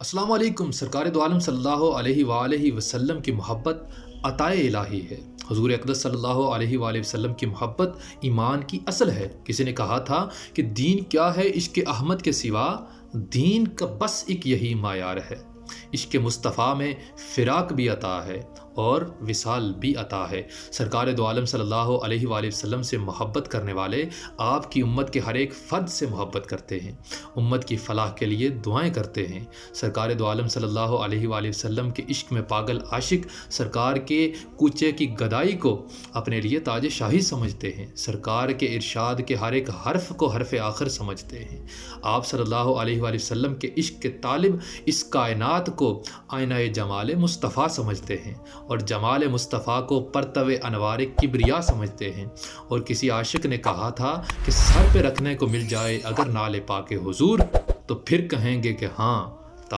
السلام علیکم۔ سرکار دو عالم صلی اللہ علیہ وآلہ وسلم کی محبت عطائے الہی ہے۔ حضور اقدس صلی اللہ علیہ وآلہ وسلم کی محبت ایمان کی اصل ہے۔ کسی نے کہا تھا کہ دین کیا ہے عشق احمد کے سوا؟ دین کا بس ایک یہی معیار ہے۔ عشق مصطفیٰ میں فراق بھی عطا ہے اور وصال بھی عطا ہے۔ سرکار دو عالم صلی اللہ علیہ وآلہ وسلم سے محبت کرنے والے آپ کی امت کے ہر ایک فرد سے محبت کرتے ہیں، امت کی فلاح کے لیے دعائیں کرتے ہیں۔ سرکار دو عالم صلی اللہ علیہ وآلہ وسلم کے عشق میں پاگل عاشق سرکار کے کوچے کی گدائی کو اپنے لیے تاج شاہی سمجھتے ہیں، سرکار کے ارشاد کے ہر ایک حرف کو حرف آخر سمجھتے ہیں۔ آپ صلی اللہ علیہ وآلہ وسلم کے عشق کے طالب اس کائنات کو آئینہ جمال مصطفیٰ سمجھتے ہیں اور جمال مصطفیٰ کو پرتو انوار کبریا سمجھتے ہیں۔ اور کسی عاشق نے کہا تھا کہ سر پہ رکھنے کو مل جائے اگر نال پاک حضور تو پھر کہیں گے کہ ہاں